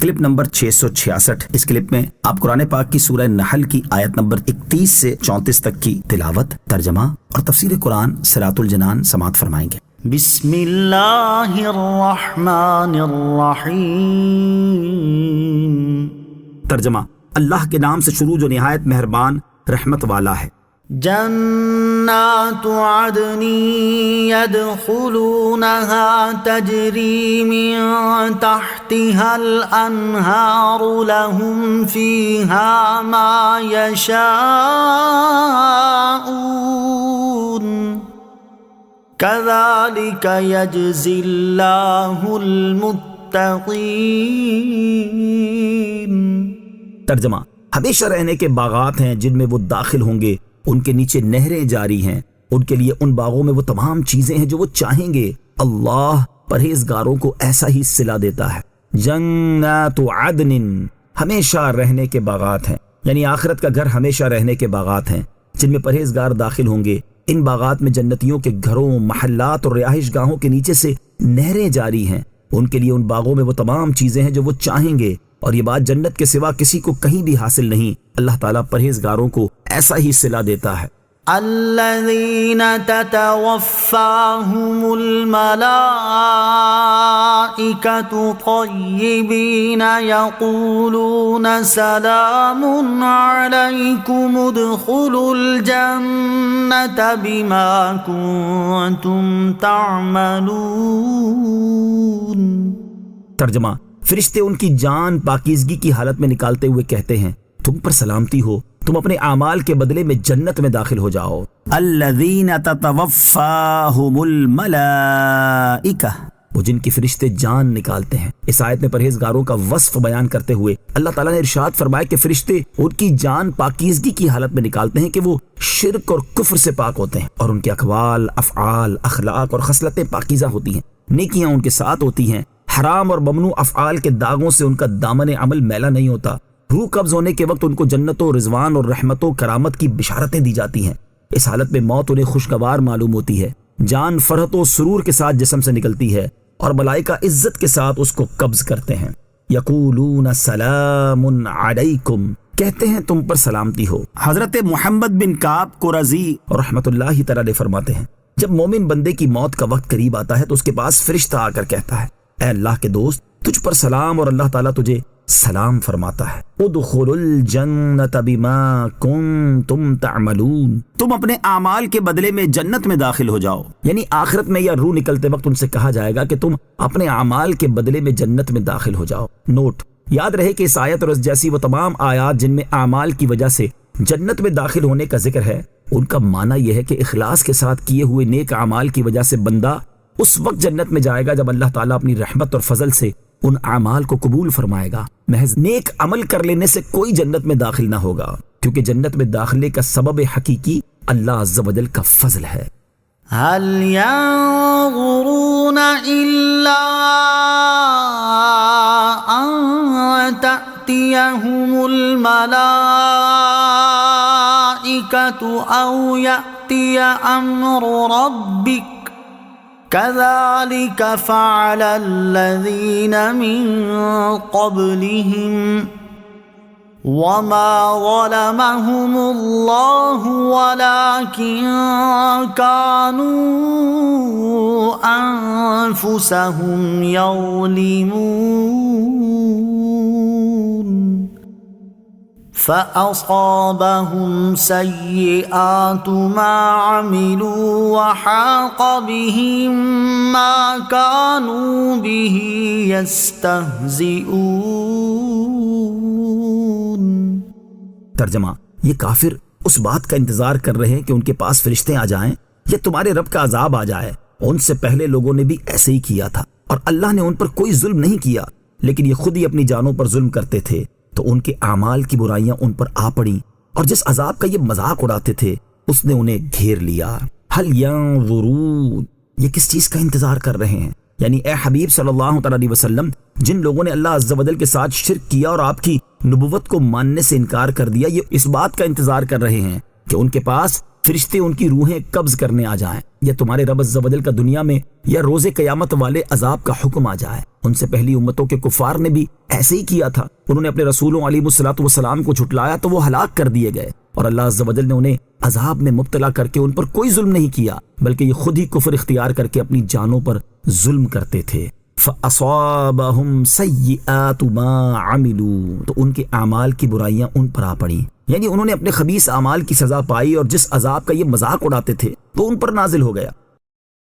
Clip number 666۔ اس clip میں آپ قرآن پاک کی سورہ نحل کی آیت نمبر 31 سے 34 تک کی تلاوت، ترجمہ اور تفسیر قرآن صراط الجنان سماعت فرمائیں گے۔ بسم اللہ الرحمن الرحیم۔ ترجمہ: اللہ کے نام سے شروع جو نہایت مہربان رحمت والا ہے۔ جنات عدن يدخلونها تجری من تحتها الانہار لهم فیہا ما یشاءون کذالک یجزی اللہ المتقین۔ ترجمہ: ہمیشہ رہنے کے باغات ہیں جن میں وہ داخل ہوں گے، ان کے نیچے نہریں جاری ہیں، ان کے لیے ان باغوں میں وہ تمام چیزیں ہیں جو وہ چاہیں گے۔ اللہ پرہیزگاروں کو ایسا ہی صلہ دیتا ہے۔ جنات عدن، ہمیشہ رہنے کے باغات ہیں، یعنی آخرت کا گھر ہمیشہ رہنے کے باغات ہیں جن میں پرہیزگار داخل ہوں گے۔ ان باغات میں جنتیوں کے گھروں، محلات اور رہائش گاہوں کے نیچے سے نہریں جاری ہیں، ان کے لیے ان باغوں میں وہ تمام چیزیں ہیں جو وہ چاہیں گے، اور یہ بات جنت کے سوا کسی کو کہیں بھی حاصل نہیں۔ اللہ تعالیٰ پرہیزگاروں کو ایسا ہی صلہ دیتا ہے۔ الذین تتوفاہم الملائکۃ طیبین یقولون سلام علیکم ادخلوا الجنۃ بما کنتم تعملون۔ ترجمہ: فرشتے ان کی جان پاکیزگی کی حالت میں نکالتے ہوئے کہتے ہیں، تم پر سلامتی ہو، تم اپنے اعمال کے بدلے میں جنت میں داخل ہو جاؤ۔ الذین تتوفاہم الملائکہ، وہ جن کی فرشتے جان نکالتے ہیں۔ اس آیت میں پرہیزگاروں کا وصف بیان کرتے ہوئے اللہ تعالیٰ نے ارشاد فرمایا کہ فرشتے ان کی جان پاکیزگی کی حالت میں نکالتے ہیں کہ وہ شرک اور کفر سے پاک ہوتے ہیں، اور ان کے اقوال، افعال، اخلاق اور خصلتیں پاکیزہ ہوتی ہیں، نیکیاں ان کے ساتھ ہوتی ہیں، حرام اور ممنوع افعال کے داغوں سے ان کا دامن عمل میلا نہیں ہوتا۔ روح قبض ہونے کے وقت ان کو جنتوں، رضوان اور رحمت و کرامت کی بشارتیں دی جاتی ہیں۔ اس حالت میں موت انہیں خوشگوار معلوم ہوتی ہے۔ جان فرحت و سرور کے ساتھ جسم سے نکلتی ہے اور ملائکہ عزت کے ساتھ اس کو قبض کرتے ہیں۔ یقولون سلام علیکم، کہتے ہیں تم پر سلامتی ہو۔ حضرت محمد بن کعب قرظی رحمۃ اللہ تعالی فرماتے ہیں، جب مومن بندے کی موت کا وقت قریب آتا ہے تو اس کے پاس فرشتہ آ کر کہتا ہے، اے اللہ کے دوست، تجھ پر سلام، اور اللہ تعالیٰ تجھے سلام فرماتا ہے۔ ادخلوا الجنۃ بما کنتم تعملون، تم اپنے اعمال کے بدلے میں جنت میں داخل ہو جاؤ۔ یعنی آخرت میں یا روح نکلتے وقت ان سے کہا جائے گا کہ تم اپنے اعمال کے بدلے میں جنت میں داخل ہو جاؤ۔ نوٹ: یاد رہے کہ اس آیت اور اس جیسی وہ تمام آیات جن میں اعمال کی وجہ سے جنت میں داخل ہونے کا ذکر ہے، ان کا معنی یہ ہے کہ اخلاص کے ساتھ کیے ہوئے نیک اعمال کی وجہ سے بندہ اس وقت جنت میں جائے گا جب اللہ تعالیٰ اپنی رحمت اور فضل سے ان اعمال کو قبول فرمائے گا۔ محض نیک عمل کر لینے سے کوئی جنت میں داخل نہ ہوگا، کیونکہ جنت میں داخلے کا سبب حقیقی اللہ عز و جل کا فضل ہے۔ هل ينظرون إلا أن تأتيهم الملائكة أو يأتي أمر ربك كذلك فعل الذين من قبلهم وما ظلمهم الله ولكن كانوا أنفسهم يظلمون فأصابهم سيئات ما عملوا وحاق بهم ما كانوا به يستهزئون۔ ترجمہ: یہ کافر اس بات کا انتظار کر رہے ہیں کہ ان کے پاس فرشتے آ جائیں یا تمہارے رب کا عذاب آ جائے۔ ان سے پہلے لوگوں نے بھی ایسے ہی کیا تھا، اور اللہ نے ان پر کوئی ظلم نہیں کیا، لیکن یہ خود ہی اپنی جانوں پر ظلم کرتے تھے، تو ان کے اعمال کی برائیاں ان پر آ پڑیں، اور جس عذاب کا یہ مذاق اڑاتے تھے اس نے انہیں گھیر لیا۔ هل ينظرون، یہ کس چیز کا انتظار کر رہے ہیں؟ یعنی اے حبیب صلی اللہ علیہ وسلم، جن لوگوں نے اللہ عز و جل کے ساتھ شرک کیا اور آپ کی نبوت کو ماننے سے انکار کر دیا، یہ اس بات کا انتظار کر رہے ہیں کہ ان کے پاس فرشتے ان کی روحیں قبض کرنے آ جائیں، یا تمہارے رب عز و جل کا دنیا میں یا روز قیامت والے عذاب کا حکم آ جائے۔ ان سے پہلی امتوں کے کفار نے بھی ایسے ہی کیا تھا، انہوں نے اپنے رسولوں علیہ الصلوۃ والسلام کو جھٹلایا تو وہ ہلاک کر دیے گئے، اور اللہ عز و جل نے انہیں عذاب میں مبتلا کر کے ان پر کوئی ظلم نہیں کیا، بلکہ یہ خود ہی کفر اختیار کر کے اپنی جانوں پر ظلم کرتے تھے۔ فَأَصَابَهُمْ سَيِّئَاتُ مَا عَمِلُوا، تو ان کے اعمال کی برائیاں ان پر آ پڑیں، یعنی انہوں نے اپنے خبیث اعمال کی سزا پائی، اور جس عذاب کا یہ مذاق اڑاتے تھے وہ ان پر نازل ہو گیا۔